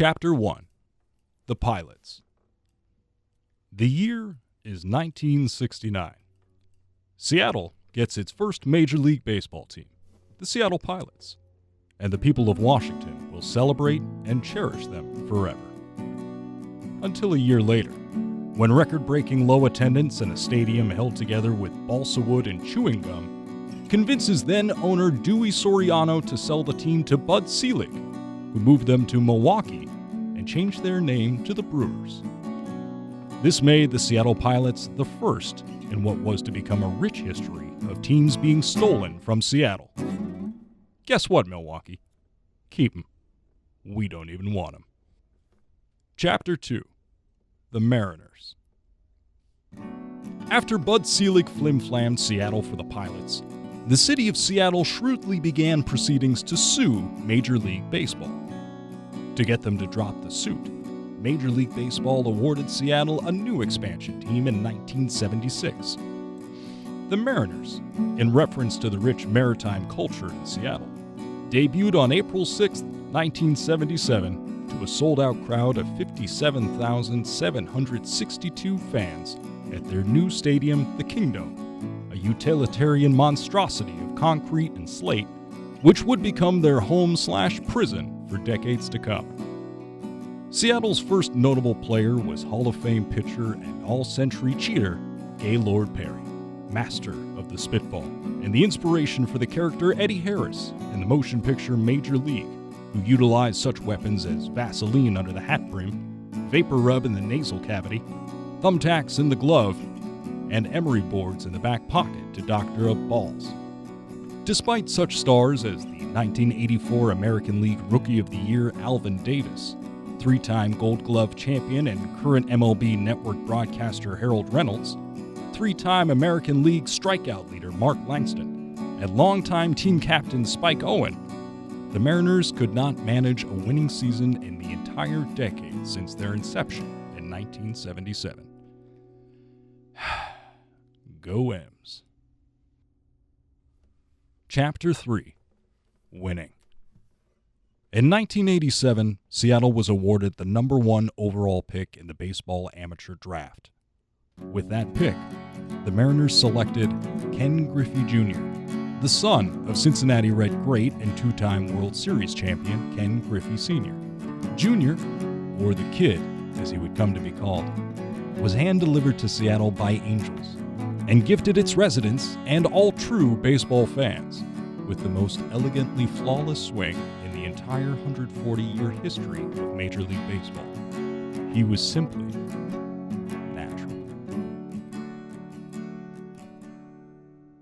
Chapter 1. The Pilots. The year is 1969. Seattle gets its first Major League Baseball team, the Seattle Pilots, and the people of Washington will celebrate and cherish them forever. Until a year later, when record-breaking low attendance in a stadium held together with balsa wood and chewing gum convinces then-owner Dewey Soriano to sell the team to Bud Selig, who moved them to Milwaukee and changed their name to the Brewers. This made the Seattle Pilots the first in what was to become a rich history of teams being stolen from Seattle. Guess what, Milwaukee? Keep 'em. We don't even want 'em. Chapter 2. The Mariners. After Bud Selig flim-flammed Seattle for the Pilots, the city of Seattle shrewdly began proceedings to sue Major League Baseball. To get them to drop the suit, Major League Baseball awarded Seattle a new expansion team in 1976. The Mariners, in reference to the rich maritime culture in Seattle, debuted on April 6, 1977, to a sold-out crowd of 57,762 fans at their new stadium, the Kingdome, a utilitarian monstrosity of concrete and slate, which would become their home/prison for decades to come. Seattle's first notable player was Hall of Fame pitcher and all-century cheater Gaylord Perry, master of the spitball, and the inspiration for the character Eddie Harris in the motion picture Major League, who utilized such weapons as Vaseline under the hat brim, vapor rub in the nasal cavity, thumbtacks in the glove, and emery boards in the back pocket to doctor up balls. Despite such stars as the 1984 American League Rookie of the Year Alvin Davis, three-time Gold Glove champion and current MLB Network broadcaster Harold Reynolds, three-time American League strikeout leader Mark Langston, and longtime team captain Spike Owen, the Mariners could not manage a winning season in the entire decade since their inception in 1977. Go M's. Chapter 3. Winning. In 1987, Seattle was awarded the number 1 overall pick in the baseball amateur draft. With that pick, the Mariners selected Ken Griffey Jr., the son of Cincinnati Red great and 2-time World Series champion Ken Griffey Sr. Jr., or the Kid, as he would come to be called, was hand-delivered to Seattle by angels and gifted its residents and all true baseball fans with the most elegantly flawless swing in the entire 140-year history of Major League Baseball. He was simply natural.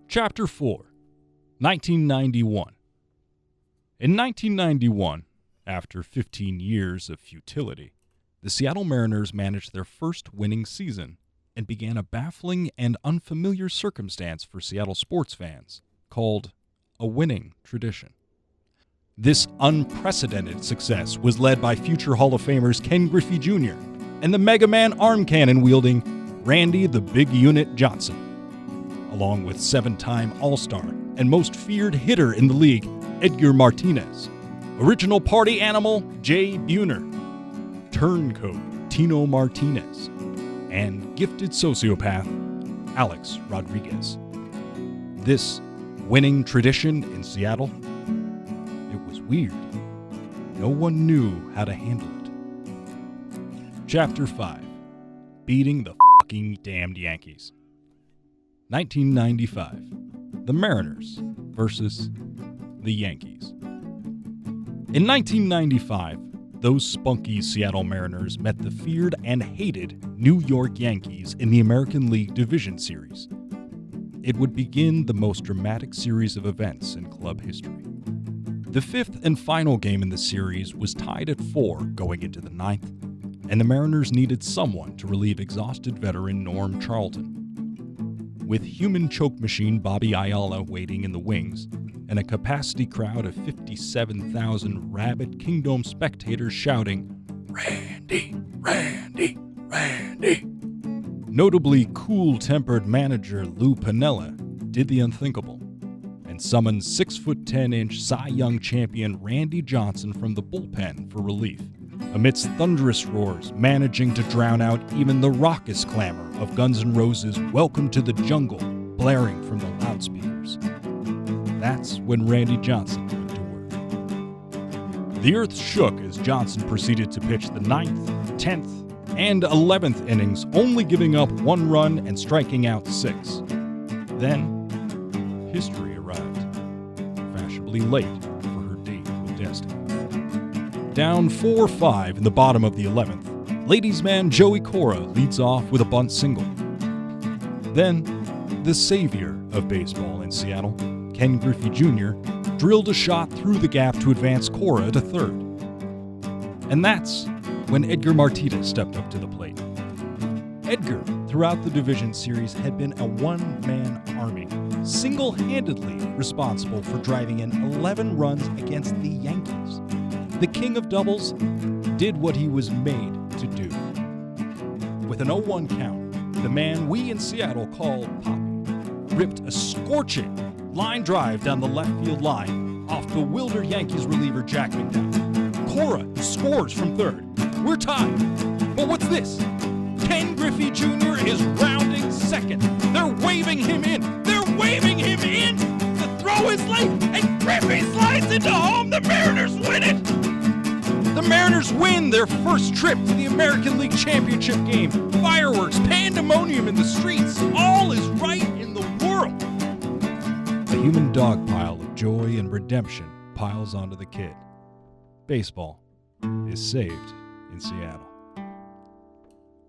Chapter 4. 1991. In 1991, after 15 years of futility, the Seattle Mariners managed their first winning season and began a baffling and unfamiliar circumstance for Seattle sports fans called a winning tradition. This unprecedented success was led by future Hall of Famers Ken Griffey Jr. and the Mega Man arm cannon wielding Randy the Big Unit Johnson, along with 7-time All-Star and most feared hitter in the league, Edgar Martinez, original party animal Jay Buhner, turncoat Tino Martinez, and gifted sociopath Alex Rodriguez. This winning tradition in Seattle, it was weird. No one knew how to handle it. Chapter 5. Beating the fucking damned Yankees. 1995. The Mariners versus the Yankees. In 1995, those spunky Seattle Mariners met the feared and hated New York Yankees in the American League Division Series. It would begin the most dramatic series of events in club history. The 5th and final game in the series was tied at 4 going into the 9th, and the Mariners needed someone to relieve exhausted veteran Norm Charlton. With human choke machine Bobby Ayala waiting in the wings, and a capacity crowd of 57,000 rabid Kingdome spectators shouting, "Randy, Randy, Randy." Notably cool-tempered manager Lou Piniella did the unthinkable and summoned 6'10" Cy Young champion Randy Johnson from the bullpen for relief. amidst thunderous roars, managing to drown out even the raucous clamor of Guns N' Roses' Welcome to the Jungle blaring from the loudspeakers. That's when Randy Johnson went to work. The earth shook as Johnson proceeded to pitch the 9th, 10th, and 11th innings, only giving up 1 run and striking out 6. Then, history arrived, fashionably late for her date with destiny. Down 4-5 in the bottom of the 11th, ladies' man Joey Cora leads off with a bunt single. Then, the savior of baseball in Seattle, Ken Griffey Jr., drilled a shot through the gap to advance Cora to third. And that's when Edgar Martinez stepped up to the plate. Edgar, throughout the division series, had been a one-man army, single-handedly responsible for driving in 11 runs against the Yankees. The king of doubles did what he was made to do. With an 0-1 count, the man we in Seattle called Poppy ripped a scorching line drive down the left field line off bewildered Yankees reliever Jack McDowell. Cora scores from third. We're tied. But what's this? Ken Griffey Jr. is rounding second. They're waving him in. They're waving him in. The throw is late, and Griffey slides into home. The Mariners win it. The Mariners win their first trip to the American League Championship game. Fireworks, pandemonium in the streets. All is right in the world. A human dog pile of joy and redemption piles onto the kid. Baseball is saved in Seattle.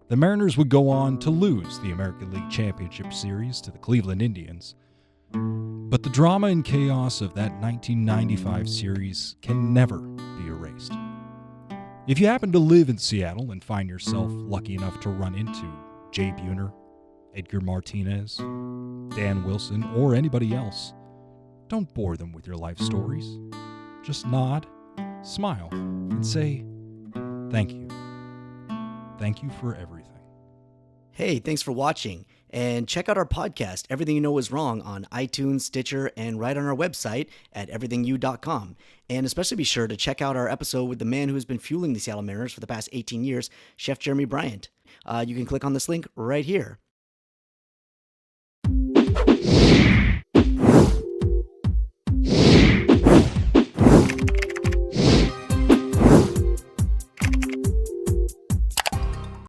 The Mariners would go on to lose the American League Championship Series to the Cleveland Indians. But the drama and chaos of that 1995 series can never be erased. If you happen to live in Seattle and find yourself lucky enough to run into Jay Buhner, Edgar Martinez, Dan Wilson, or anybody else, don't bore them with your life stories. Just nod, smile, and say, thank you. Thank you for everything. Hey, thanks for watching. And check out our podcast, Everything You Know Is Wrong, on iTunes, Stitcher, and right on our website at everythingyou.com. And especially be sure to check out our episode with the man who has been fueling the Seattle Mariners for the past 18 years, Chef Jeremy Bryant. You can click on this link right here.